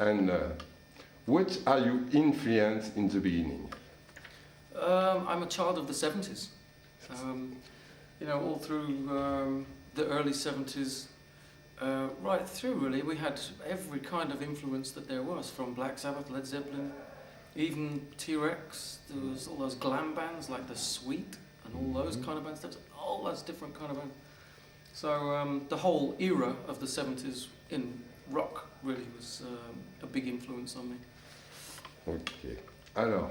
And what are you influenced in the beginning? I'm a child of the 70s. You know, all through the early 70s, right through really, we had every kind of influence that there was, from Black Sabbath, Led Zeppelin, even T-Rex. There was all those glam bands like The Sweet and all those kind of bands. There's all those different kind of bands. So the whole era of the 70s in rock really was a big influence on me. Okay. Alors,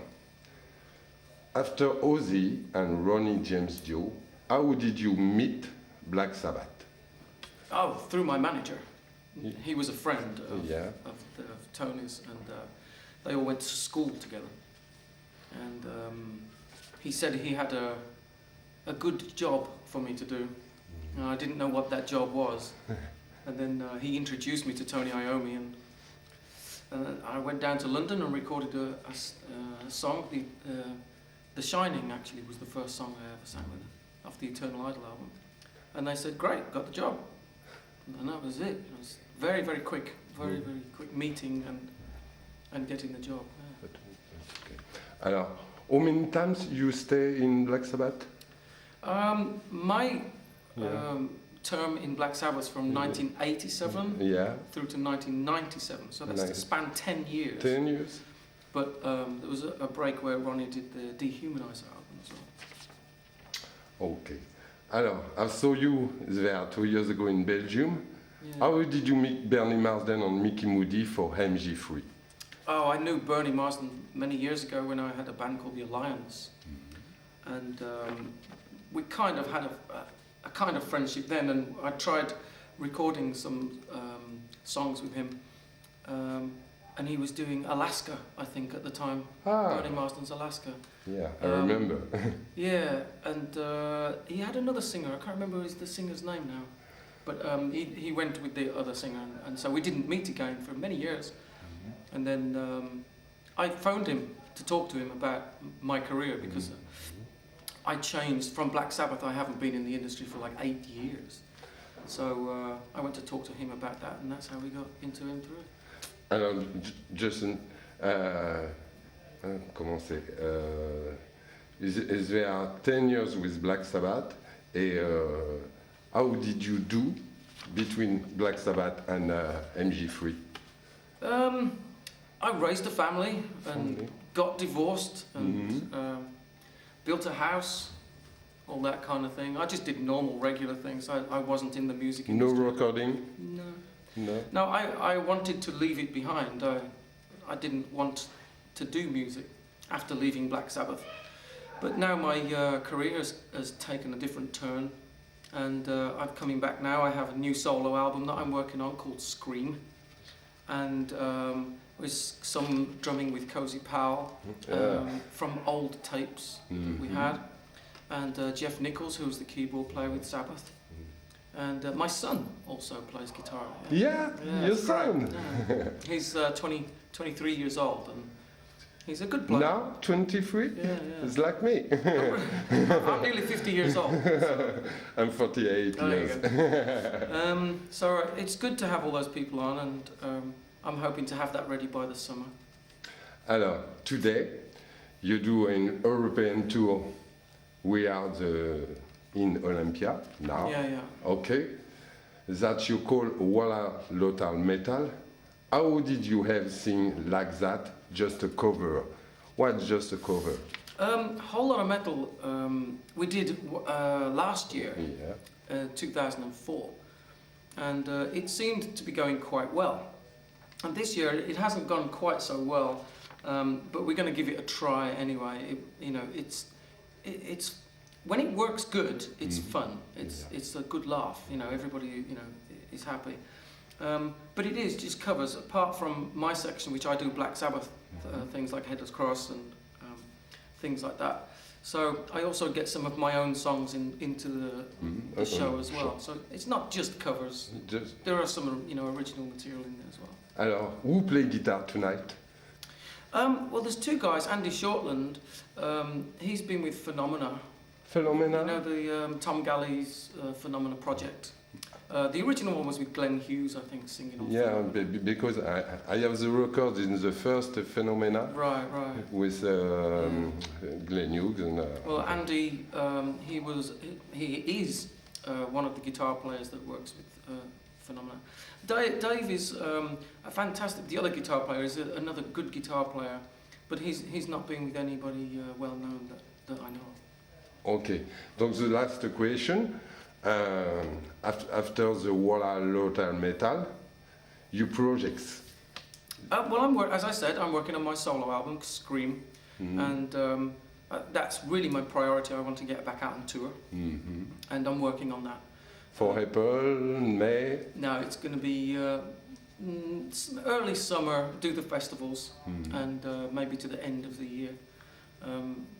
after Ozzy and Ronnie James Dio, how did you meet Black Sabbath? Oh, through my manager. He was a friend of, Yeah. of Tony's, and they all went to school together. And he said he had a good job for me to do. And I didn't know what that job was. And then he introduced me to Tony Iommi, and I went down to London and recorded a song. The Shining actually was the first song I ever sang with them, off the Eternal Idol album. And they said, great, got the job. And that was it. It was very, very quick meeting and getting the job. Yeah. Okay. Alors, how many times you stay in Black Sabbath? My term in Black Sabbath from 1987 through to 1997, so that's to span 10 years. 10 years? But there was a break where Ronnie did the Dehumanizer album as well. Okay. Alors, I saw you there 2 years ago in Belgium. Yeah. How did you meet Bernie Marsden and Mickey Moody for MG3? Oh, I knew Bernie Marsden many years ago when I had a band called The Alliance. And we kind of had a kind of friendship then, and I tried recording some songs with him. And he was doing Alaska, I think, at the time. Bernie Marsden's Alaska. Yeah, I remember. Yeah, and he had another singer. I can't remember the singer's name now. But he went with the other singer, and so we didn't meet again for many years. And then I phoned him to talk to him about my career, because I changed from Black Sabbath. I haven't been in the industry for like 8 years. So I went to talk to him about that, and that's how we got into M3. Alors, Jason, comment c'est? Is there 10 years with Black Sabbath, how did you do between Black Sabbath and MG3? I raised a family and got divorced and built a house, all that kind of thing. I just did normal, regular things. I wasn't in the music industry. No recording? No. No? No, I wanted to leave it behind. I didn't want to do music after leaving Black Sabbath. But now my career has taken a different turn, and I'm coming back now. I have a new solo album that I'm working on called Scream, and with some drumming with Cozy Powell from old tapes that we had, and Jeff Nichols, who's the keyboard player with Sabbath. And my son also plays guitar. Yeah, your son. Yeah. He's 23 years old, and he's a good player. Now, 23? Yeah. It's like me. I'm nearly 50 years old. So. I'm 48 years. So it's good to have all those people on, and I'm hoping to have that ready by the summer. Alors, today, you do an European tour. We are in Olympia now. Yeah. Okay. That you call Walla Lothal Metal. How did you have sing like that? Just a cover. What's just a cover? Whole lot of metal we did last year, 2004, and it seemed to be going quite well. And this year it hasn't gone quite so well, but we're going to give it a try anyway. It's when it works good, it's fun. It's a good laugh. Everybody is happy. But it is just covers, apart from my section, which I do Black Sabbath things like Headless Cross and things like that. So I also get some of my own songs into the show as well. So it's not just covers. There are some original material in there as well. Alors, who play guitar tonight? Well, there's two guys. Andy Shortland, he's been with Phenomena. Phenomena? The Tom Galley's Phenomena project. The original one was with Glenn Hughes, I think, singing on. Yeah, because I have the record in the first Phenomena. Right. With Glenn Hughes and. Well, Andy, he is one of the guitar players that works with Phenomena. Dave is a fantastic. The other guitar player is another good guitar player, but he's not been with anybody well known that I know of. Okay. Donc the last question. After the Walla Lothar Metal, you projects. Well, as I said, I'm working on my solo album, Scream, and that's really my priority. I want to get back out on tour, and I'm working on that. For April, May? No, it's going to be early summer, do the festivals, and maybe to the end of the year,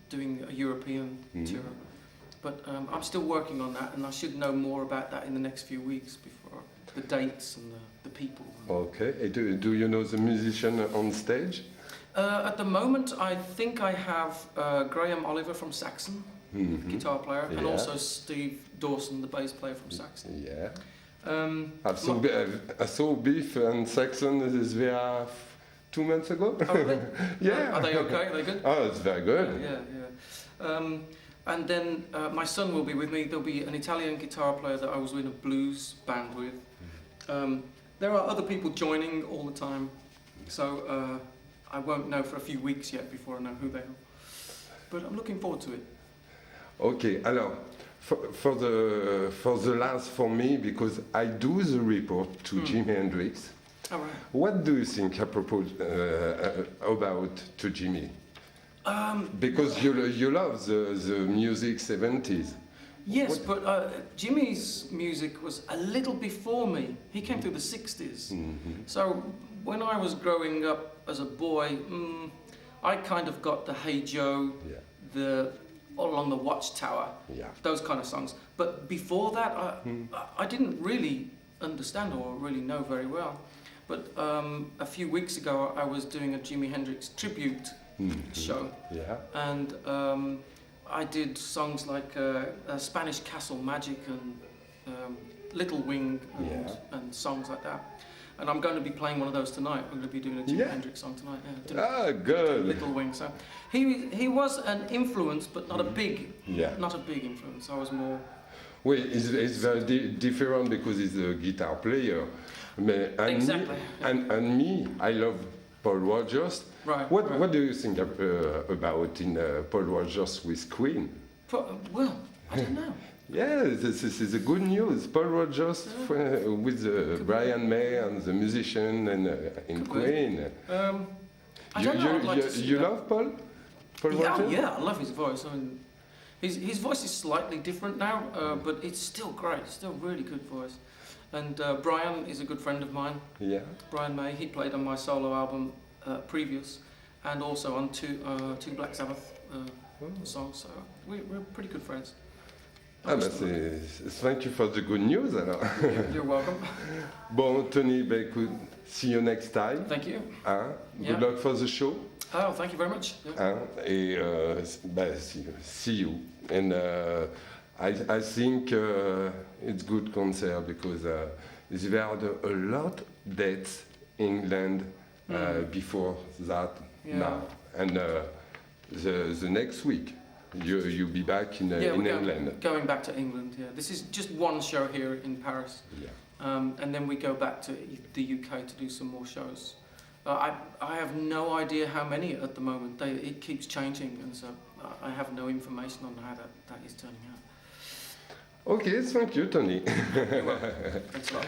doing a European tour. But I'm still working on that, and I should know more about that in the next few weeks before the dates and the people. Okay. Do you know the musician on stage? At the moment, I think I have Graham Oliver from Saxon, guitar player, and also Steve Dawson, the bass player from Saxon. Yeah. I saw Beef and Saxon is there 2 months ago. Oh, really? Yeah. Are they okay? Are they good? Oh, it's very good. Yeah. And then my son will be with me. There'll be an Italian guitar player that I was in a blues band with. There are other people joining all the time, so I won't know for a few weeks yet before I know who they are. But I'm looking forward to it. Okay, alors, for the last for me, because I do the report to Jimi Hendrix. All right. What do you think apropos about to Jimi? Because you love the music 70s. Yes, but Jimmy's music was a little before me. He came through the 60s. So when I was growing up as a boy, I kind of got the Hey Joe, the All Along the Watchtower, those kind of songs. But before that, I didn't really understand or really know very well. But a few weeks ago, I was doing a Jimi Hendrix tribute show, and I did songs like Spanish Castle Magic and Little Wing and songs like that. And I'm going to be playing one of those tonight. I'm going to be doing a Jimi Hendrix song tonight. Good. Little Wing. So he was an influence, but not a big influence. I was more. Well, it's very different because he's a guitar player. Exactly. Me, I love Paul Rogers. Right. What do you think about in Paul Rogers with Queen? Well, I don't know. Yeah, this is a good news. Paul Rogers with Brian May and the musician and in Queen. I don't know. I'd like to see you that. love Paul Rogers? Yeah, I love his voice. I mean, his voice is slightly different now, but it's still great. It's still a really good voice. And Brian is a good friend of mine. Yeah. Brian May. He played on my solo album Previous, and also on two Black Sabbath songs. So we're pretty good friends. Thank you for the good news. Alors. You're welcome. Bon, Tony, écoute, see you next time. Thank you. Good luck for the show. Oh, thank you very much. Yeah. See you. And I think it's good concert because there are a lot of dates in England before that now. And the next week. You'll be back in England. Going back to England, yeah. This is just one show here in Paris. Yeah. And then we go back to the UK to do some more shows. I have no idea how many at the moment. It keeps changing, and so I have no information on how that is turning out. Okay, thank you, Tony. You're welcome. Thanks a lot.